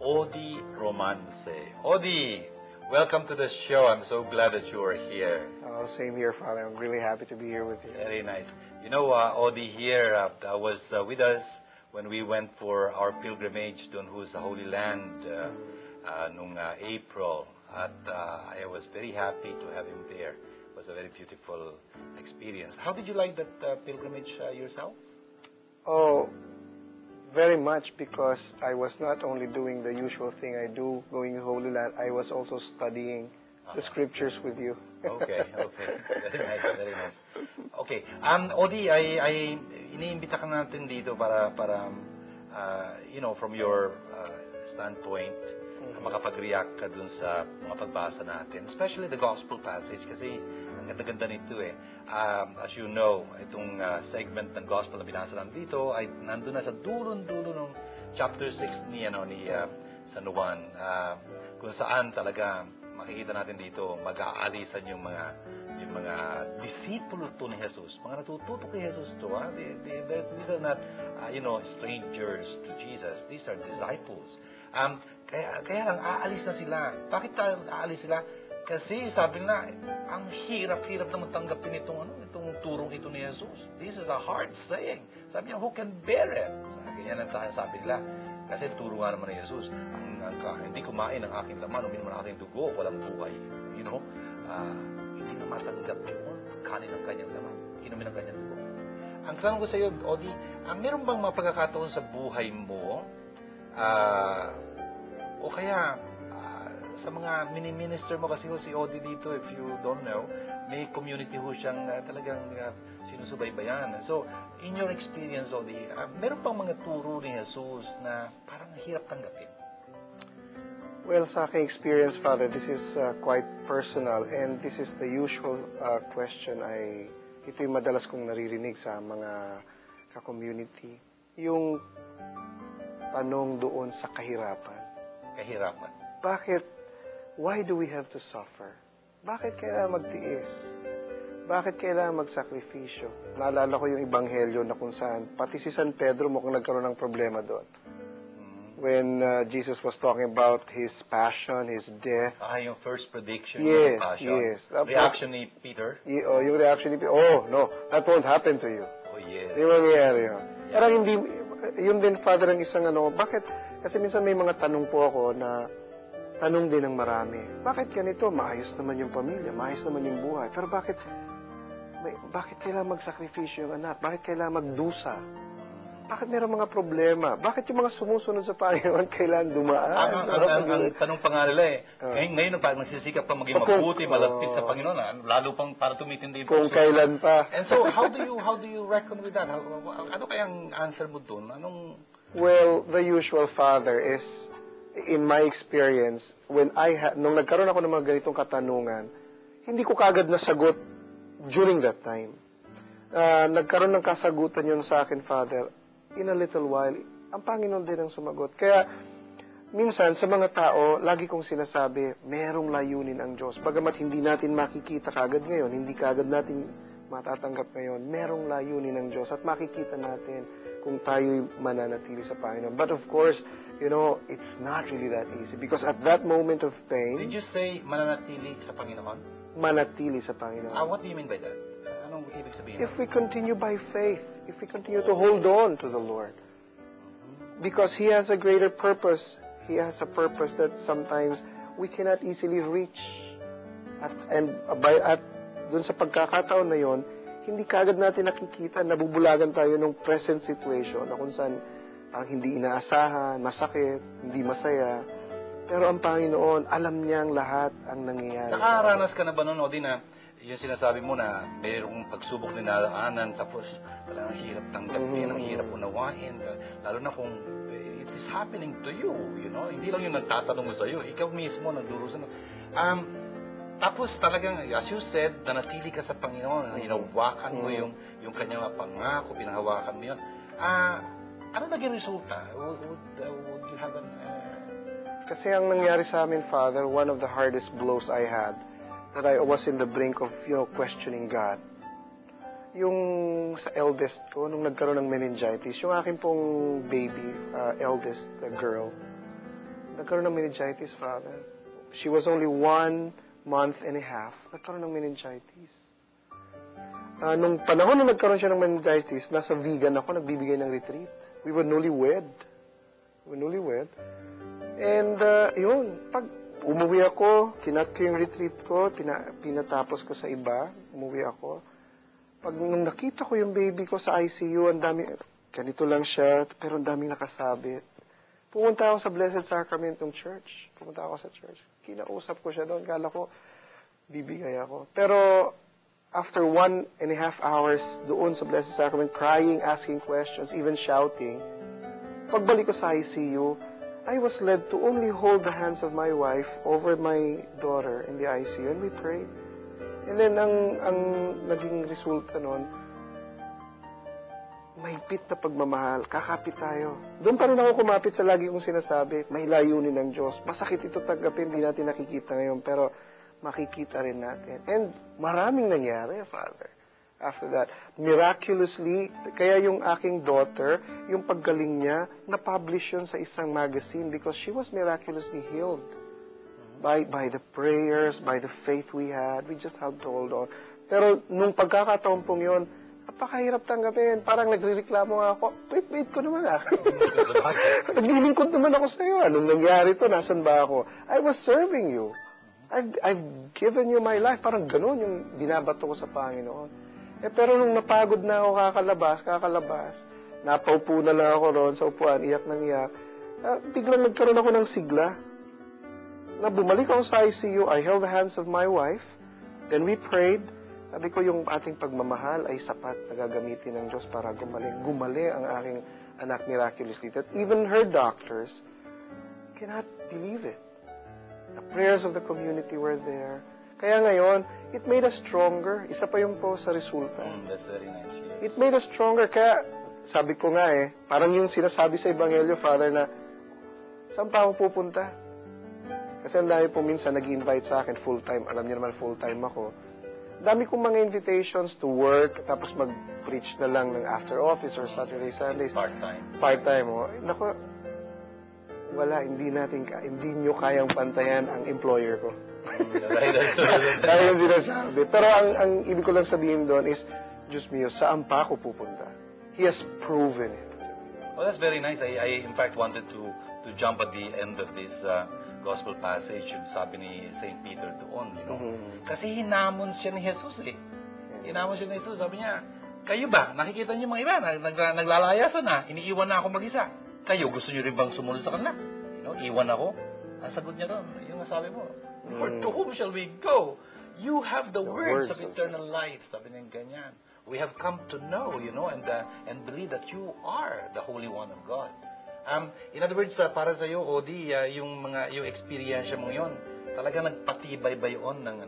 Odi Romance. Odi, welcome to the show. I'm so glad that you are here. Oh, same here, Father. I'm really happy to be here with you. Very nice. Odi here was with us when we went for our pilgrimage doon ho sa Holy Land nung April. At I was very happy to have him there. It was a very beautiful experience. How did you like that pilgrimage yourself? Oh, very much, because I was not only doing the usual thing I do, going to Holy Land, I was also studying the scriptures with you. Okay. Very nice, very nice. Okay. Odi, ay iniimbita ka natin dito para from your standpoint, makapag-react ka dun sa mga pagbasa natin, especially the gospel passage, kasi ang ganda-ganda nito as you know, itong segment ng gospel na binasa natin dito ay nandun na sa dulo-dulo ng chapter 6 ni San Juan, kung saan talaga makikita natin dito mag-aalisan yung mga disipulo to ni Jesus, mga natututo kay Jesus to. These are not strangers to Jesus. These are disciples. Kaya lang aalis na sila. Bakit aalis sila? Kasi sabi na, ang hirap-hirap na tanggapin itong turong ito ni Jesus. This is a hard saying. Sabi niya, who can bear it? Ganyan ang sabi nila. Kasi turo nga naman ni Jesus, hindi kumain ang aking laman, uminom ang aking dugo, walang buhay. Hindi na matanggap yung kanin ng kanyang laman, inumin ang kanyang dugo. Ang tanong ko sa iyo, Odi, meron bang mga pagkakataon sa buhay mo, o kaya sa mga mini-minister mo, kasi si Odi dito, if you don't know, may community ho siyang talagang sinusubaybayan. So, in your experience, Odi, meron pang mga turo ni Jesus na parang hirap tanggapin? Well, sa aking experience, Father, this is quite personal, and this is the usual question ito yung madalas kong naririnig sa mga ka-community. Yung tanong doon sa kahirapan. Kahirapan. Bakit? Why do we have to suffer? Bakit kailangan magtiis? Bakit kailangan magsakripisyo? Naalala ko yung Ebanghelyo na kung saan, pati si San Pedro mukhang nagkaroon ng problema doon. When Jesus was talking about his passion, his death. Yung first prediction Yes, ng passion. yes. Reaction ni Peter. Yung reaction ni Peter, oh, no, that won't happen to you. Oh, yes. Hindi mangyayari yun. Parang hindi, yun din, Father, ang isang bakit? Kasi minsan may mga tanong po ako na tanong din ng marami. Bakit ganito? Maayos naman yung pamilya, maayos naman yung buhay. Pero bakit kailangan magsakripisyo yung anak? Bakit kailangan magdusa? Bakit mayroong mga problema? Bakit yung mga sumusunod sa Panginoon kailangan dumaan? Ang tanong pa nga nila ngayon pag nagsisikap pa maging mabuti, malapit sa Panginoon, lalo pang para tumitindi yung kung kailan pa. And so, how do you reckon with that? Ano kayang answer mo dun? Well, the usual, Father, is, in my experience, nung nagkaroon ako ng mga ganitong katanungan, hindi ko kagad nasagot during that time. Nagkaroon ng kasagutan yun sa akin, Father, in a little while. Ang Panginoon din ang sumagot. Kaya, minsan, sa mga tao, lagi kong sinasabi, merong layunin ang Diyos. Bagamat hindi natin makikita kagad ngayon, hindi kagad natin matatanggap ngayon, merong layunin ng Diyos at makikita natin kung tayo'y mananatili sa Panginoon. But of course, it's not really that easy because at that moment of pain... Did you say mananatili sa Panginoon? Manatili sa Panginoon. What do you mean by that? Anong ibig sabihin? If we continue by faith, if we continue to hold on to the Lord, because He has a greater purpose. He has a purpose that sometimes we cannot easily reach. At dun sa pagkakataon na yon, hindi kagad natin nakikita, nabubulagan tayo ng present situation na kung saan hindi inaasahan, masakit, hindi masaya. Pero ang Panginoon, alam niyang lahat ang nangyayari. Nakaranas ka na ba noon, Odi, na yung sinasabi mo na mayroong pagsubok na naraanan, tapos talagang hirap tanggapin, ang hirap unawain, lalo na kung it is happening to you, hindi lang yung nagtatanong sa iyo, ikaw mismo nagdurusan. Tapos talagang, as you said, nanatili ka sa Panginoon, hinawakan mo yung kanyang pangako, pinanghawakan mo yun. Ano naging resulta? Would you have Kasi ang nangyari sa amin, Father, one of the hardest blows I had, that I was in the brink of, questioning God. Yung sa eldest ko, nung nagkaroon ng meningitis, yung akin pong baby, eldest girl, nagkaroon ng meningitis, Father. She was only 1 month and a half, nagkaroon ng meningitis. Nung panahon na nagkaroon siya ng meningitis, nasa vegan ako, nagbibigay ng retreat. We were newlywed. And, pag umuwi ako, kinat ko yung retreat ko, pinatapos ko sa iba, umuwi ako. Nung nakita ko yung baby ko sa ICU, ang dami, ganito lang siya, pero ang daming nakasabit. Pumunta ako sa Blessed Sacrament ng church. Kinausap ko siya doon, kala ko, bibigay ako. Pero, after 1.5 hours doon sa Blessed Sacrament, crying, asking questions, even shouting, pagbalik ko sa ICU, I was led to only hold the hands of my wife over my daughter in the ICU, and we prayed. And then, ang naging resulta nun, mahigpit na pagmamahal, kakapit tayo. Doon pa rin ako kumapit sa lagi kong sinasabi, may layunin ng Diyos. Masakit ito tanggapin, hindi natin nakikita ngayon, pero makikita rin natin. And maraming nangyari, Father. After that, miraculously, kaya yung aking daughter, yung paggaling niya, na-publish yun sa isang magazine because she was miraculously healed. By the prayers, by the faith we had, we just had to hold on. Pero nung pagkakataon pong yun, napakahirap tanggapin. Parang nagre-reklamo nga ako, wait ko naman Naglilingkod naman ako sa iyo. Anong nangyari to? Nasaan ba ako? I was serving you. I've given you my life. Parang ganun yung binabato ko sa Panginoon. Pero nung napagod na ako kakalabas, napaupo na lang ako roon sa upuan, iyak ng iyak, biglang nagkaroon ako ng sigla. Na bumalik ako sa ICU, I held the hands of my wife, then we prayed. Sabi ko, yung ating pagmamahal ay sapat na gagamitin ng Diyos para gumaling. Gumaling ang aking anak miraculously. That even her doctors cannot believe it. The prayers of the community were there. Kaya ngayon, it made us stronger. Isa pa yung po sa resulta. That's very nice. It Yes. made us stronger. Kaya sabi ko nga parang yung sinasabi sa Ebanghelyo, Father, na saan pa ako pupunta? Kasi ang dami po minsan nag-invite sa akin full-time. Alam niyo naman, full-time ako. Dami kong mga invitations to work, tapos mag-preach na lang ng after office or Saturday, Sundays. Part-time. Part-time, Naku, wala, hindi nyo kayang pantayan ang employer ko. Dahil yung sinasabi. Pero ang ibig ko lang sabihin doon is, Diyos mio, saan pa ako pupunta? He has proven it. Well, that's very nice. I in fact wanted to jump at the end of this gospel passage, yung sabi ni St. Peter doon, you know. Kasi hinamon siya ni Jesus Hinamon siya ni Jesus. Sabi niya, kayo ba, nakikita niyo mga iba, naglalayasan na, iniiwan na ako mag-isa. Kayo, gusto niyo rin bang sumunod sa kanila? You know, iwan ako. Ang sagot niya doon, yung nasabi mo, Lord, to whom shall we go? You have the words of eternal life. Sabi niya ganyan. We have come to know, you know, and believe that you are the Holy One of God. In other words, para sa iyo, Odi, yung experience mo yon, talaga nagpatibay ba yun ng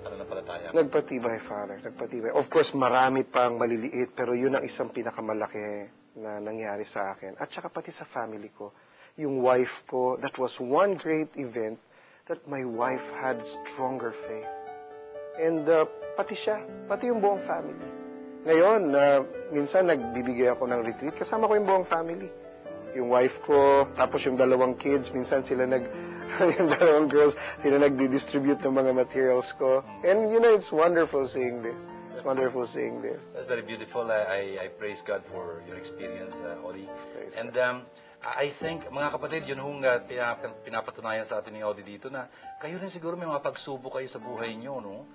pananampalataya? Nagpatibay, Father. Nagpatibay. Of course, marami pang maliliit, pero yun ang isang pinakamalaki na nangyari sa akin. At saka pati sa family ko. Yung wife ko, that was one great event that my wife had stronger faith. And pati siya, pati yung buong family. Ngayon, minsan nagbibigay ako ng retreat, kasama ko yung buong family. Yung wife ko, tapos yung dalawang kids, minsan sila yung dalawang girls, sila nagdi-distribute ng mga materials ko. And you know, it's wonderful seeing this. It's wonderful seeing this. That's very beautiful. I praise God for your experience, Odi. And I think, mga kapatid, yun hong pinapatunayan sa atin ni Odi dito na kayo rin siguro may mga pagsubok kayo sa buhay nyo, no?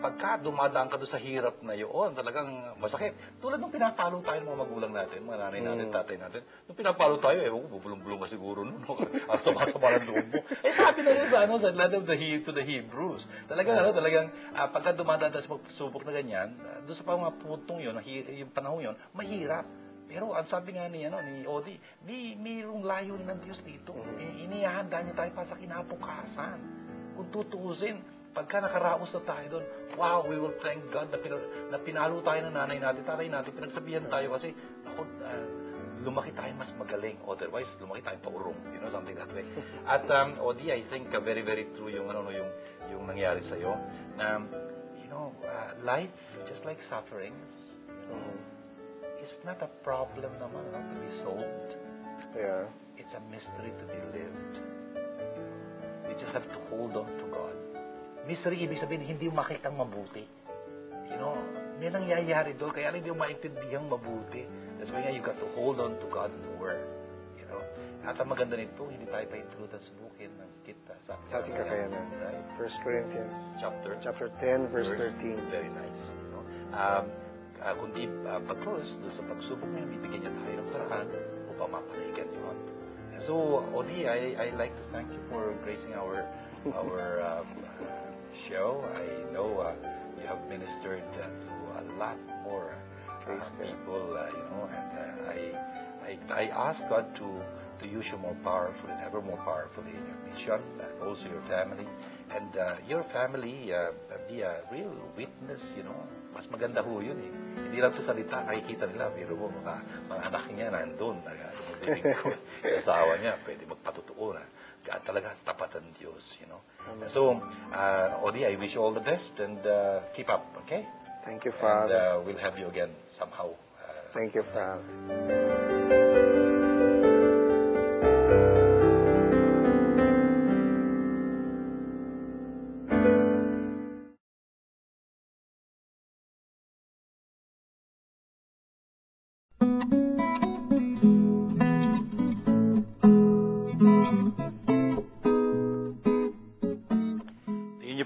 Pagka dumadaan ka doon sa hirap na yun, talagang masakit. Tulad nung pinapalo tayo ng mga magulang natin, mga nanay natin, tatay natin. Nung pinapalo tayo, bubulong-bulong ka siguro nun. Ang sama-sama ng loob mo. Sabi na rin sa letter to the Hebrews. Talagang pagka dumadaan tayo sa pagsubok na ganyan, doon sa mga puntong yun, yung panahon yun, mahirap. Pero ang sabi nga ni Odi, mayroong layunin ng Diyos dito. Inihahanda niya tayo para sa kinabukasan. Kung tutuusin, pagka nakaraos na tayo doon, wow, we will thank God na pinalo tayo ng nanay natin, tatay natin, pinagsabihan tayo kasi, lumaki tayo mas magaling. Otherwise, lumaki tayo paurong. You know, something that way. At, Odi, I think very, very true yung nangyari sa'yo. Na, life, just like sufferings, it's not a problem naman to be solved. Yeah. It's a mystery to be lived. You just have to hold on to God. Mystery, ibig sabihin, hindi mo makitang mabuti. You know, may nangyayari doon, kaya hindi mo maintindihan mabuti. That's why you got to hold on to God more. You know? At ang maganda nito, hindi tayo paintulutan sa bukid ng kita sa ating kakayanan. Right? 1 Corinthians chapter 10, verse 13. Very nice. You know? Kundi pag-cross, doon sa pagsubok niya, bibigyan niya tayo ng paraan upang mapaligan yun. So, Odi, I like to thank you for gracing our show. I know you have ministered to a lot more people, and I ask God to use you more powerfully, and ever more powerfully in your mission, and also your family. And your family be a real witness, you know. Mas maganda ho yun eh. Hindi lang ito salita, nakikita nila, pero mga anak niya nandun, yung asawa niya, pwede magpatutuo na. Talaga tapat ang Diyos, you know. So, Odi, I wish you all the best and keep up, okay? Thank you, Father. And we'll have you again somehow. Thank you, Father.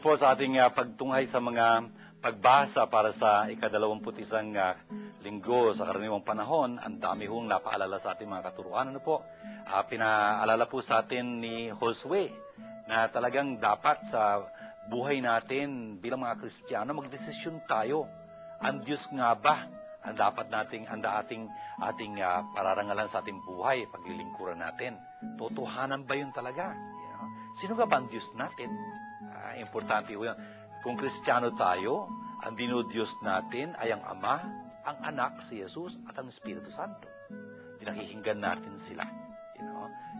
Po sa ating pagtunghay sa mga pagbasa para sa ika-21 linggo sa karaniwang panahon, ang dami hong napaalala sa ating mga katuruan. Pinaalala po sa atin ni Josue na talagang dapat sa buhay natin bilang mga Kristiyano, magdesisyon tayo. Ang Diyos nga ba ang dapat ating pararangalan sa ating buhay, paglilingkuran natin? Totohanan ba yun talaga? Sino nga ba ang Diyos natin? Importante po yan. Kung Kristiyano tayo, ang dinudiyos natin ay ang Ama, ang anak, si Jesus, at ang Espiritu Santo. Pinakikinggan natin sila.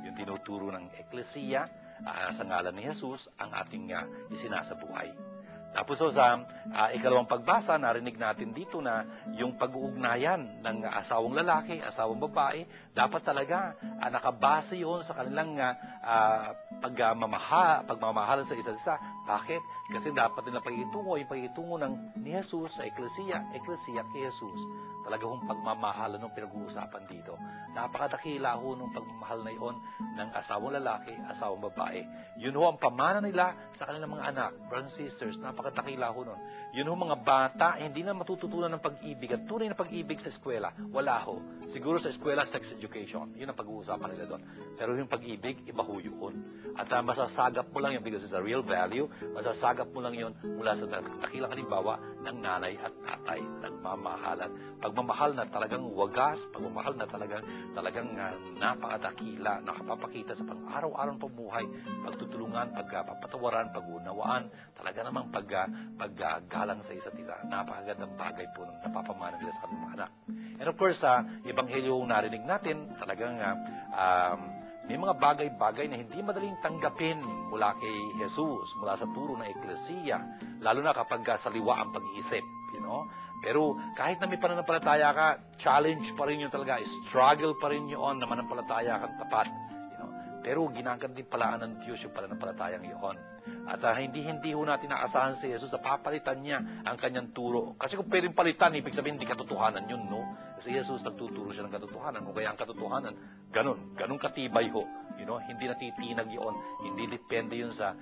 Yung tinuturo ng Eklesiya, sa ngalan ni Jesus, ang ating isinasabuhay. Tapos sa ikalawang pagbasa, narinig natin dito na yung pag-uugnayan ng asawang lalaki, asawang babae, dapat talaga nakabase yun sa kanilang pagmamahalan sa isa't isa. Bakit? Kasi dapat nila pagkitungo, yung pagkitungo ni Jesus sa Eklesiya kay Jesus. Talaga hong pagmamahalan ng pinag-uusapan dito. Napakadakila ho ng pagmamahal na iyon ng asawang lalaki, asawang babae. Yun ho ang pamana nila sa kanilang mga anak, brothers and sisters. Napakadakila ho nun. Yun ho mga bata, hindi na matututunan ng pag-ibig. At tunay na pag-ibig sa eskwela, wala ho. Siguro sa eskwela, sex education. Yun ang pag-uusapan nila doon. Pero yung pag-ibig, iba ho yun. At masasagap mo lang yun because it's a real value. Masasagap mo lang yun mula sa dakilang halimbawa ng nanay at tatay. Nagmamahalan. Pagmamahal na talagang wagas, pagmamahal na talagang napakadakila, nakapapakita sa pang-araw-araw pamumuhay, pagtutulungan, pagpapatawaran, pag-unawaan, talaga namang paggalang sa isa't isa. Napakagandang bagay po ng napapamana nila sa kanilang mga anak. And of course, sa Ebanghelyo narinig natin, talagang may mga bagay-bagay na hindi madaling tanggapin mula kay Jesus, mula sa turo ng Eklesiya, lalo na kapag saliwa ang pag-iisip. Pero kahit na may pananampalataya ka, challenge pa rin yun talaga, struggle pa rin yun na mananampalataya kang tapat. Pero ginagantimpalaan ng Diyos yung pananampalatayang yun. At hindi ho natin naasahan si Jesus na papalitan niya ang kanyang turo. Kasi kung pwedeng palitan, ibig sabihin hindi katotohanan yun, no? Kasi Jesus nagtuturo siya ng katotohanan. Kung kaya ang katotohanan, ganun katibay ho. Hindi natitinag yun. Hindi depende yun sa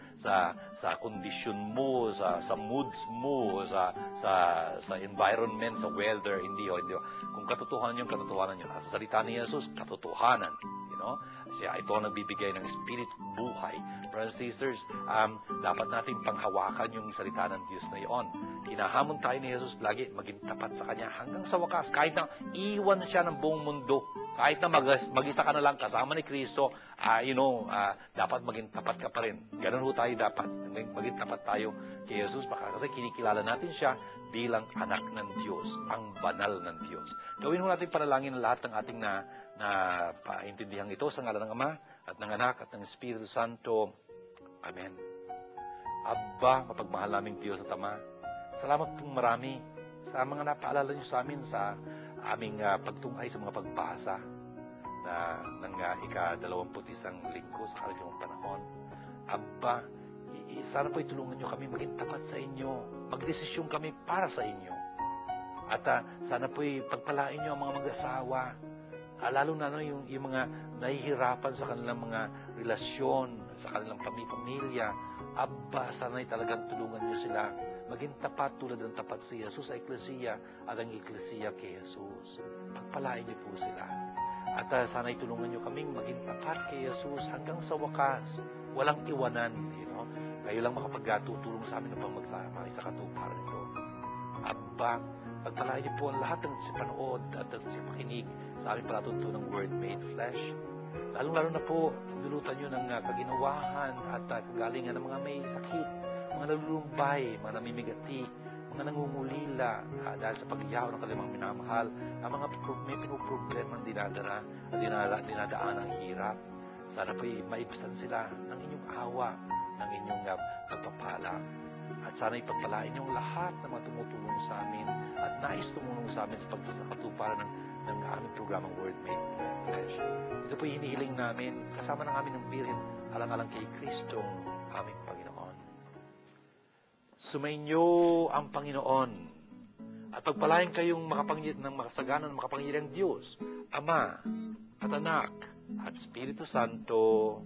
kondisyon mo, sa moods mo, sa environment, sa weather. Hindi ho. Kung katotohanan yun. At sa salita ni Jesus, katotohanan. Siya ito ang nagbibigay ng spirit buhay. Brothers and sisters, dapat natin panghawakan yung salita ng Diyos na iyon. Hinahamon tayo ni Jesus lagi maging tapat sa Kanya hanggang sa wakas. Kahit na iwan siya ng buong mundo, kahit na mag-isa ka na lang kasama ni Kristo, dapat maging tapat ka pa rin. Ganun ho tayo dapat. Maging tapat tayo kay Jesus kasi kinikilala natin siya bilang anak ng Diyos, ang banal ng Diyos. Gawin ho natin panalangin ng lahat ng ating na paintindihan ito sa ngalan ng Ama at ng Anak at ng Espiritu Santo. Amen. Abba, mapagmahal naming Diyos at Ama, salamat pong marami sa mga napaalala niyo sa amin sa aming pagtunghay sa mga pagbasa ng ika-21 linggo sa karaniwang panahon. Abba, sana po itulungan niyo kami maging tapat sa inyo, magdesisyon kami para sa inyo. At sana po pagpalain niyo ang mga mag-asawa, lalo na yung mga nahihirapan sa kanilang mga relasyon, sa kanilang pamilya. Abba, sana'y talagang tulungan niyo sila maging tapat tulad ng tapat si Jesus sa Eklesiya at ang Eklesiya kay Jesus. Pagpalain niyo po sila. At sana'y tulungan niyo kaming maging tapat kay Jesus hanggang sa wakas. Walang iwanan. Kayo lang makapagtutulong sa amin upang magsama sa katuparan nito. Abba, pagpalain niyo po ang lahat ng sipanood at sipakinig sa aming palatuntunang Word Made Flesh. Lalong-lalo na po, dulutan niyo ng kaginawahan at kagalingan ng mga may sakit, mga nalulumbay, mga namimigati, mga nangungulila dahil sa pagyaw ng kanilang minamahal, ang mga may pinuproblema ang dinadala at dinadaan ang hirap. Sana po maibsan sila ng inyong awa, ng inyong pagpapala. At sana ipagpalain niyong lahat ng mga tumutulong sa amin at nais tumulong sa amin sa pagsasakatuparan ng aming programang Word Made Flesh. Ito po hinihiling namin kasama ng aming ng Birhen alang-alang kay Kristo, aming Panginoon. Sumainyo ang Panginoon at pagpalain kayong ng makasaganang makapangyarihang Diyos, Ama at Anak at Espiritu Santo.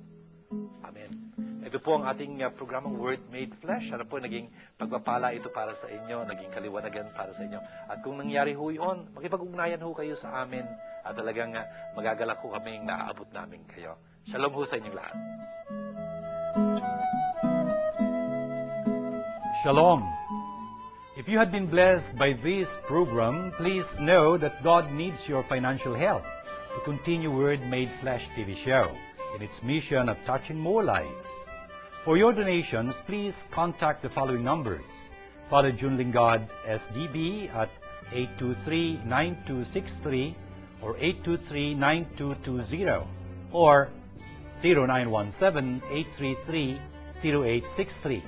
Amen. Ito po ang ating programang Word Made Flesh. Ano po, naging pagpapala ito para sa inyo, naging kaliwanagan para sa inyo. At kung nangyari ho yun, makipag-ugnayan ho kayo sa amin at talagang magagalak ho kaming naaabot namin kayo. Shalom ho sa inyong lahat. Shalom. If you had been blessed by this program, please know that God needs your financial help to continue Word Made Flesh TV show in its mission of touching more lives. For your donations, please contact the following numbers. Father June Lingard, SDB, at 823-9263 or 823-9220 or 0917-833-0863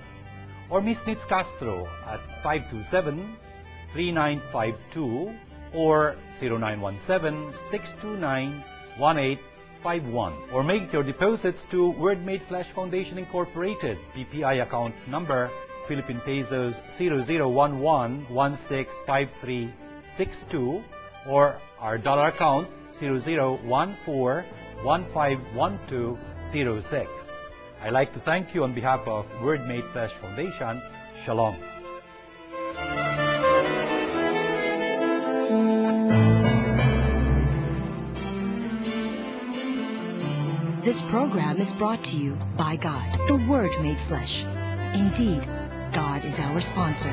or Miss Nitz Castro at 527-3952 or 0917-629-1851 or make your deposits to Word Made Flesh Foundation Incorporated, PPI account number Philippine Pesos 0011165362 or our dollar account 0014151206. I'd like to thank you on behalf of Word Made Flesh Foundation. Shalom. This program is brought to you by God, the Word made flesh. Indeed, God is our sponsor.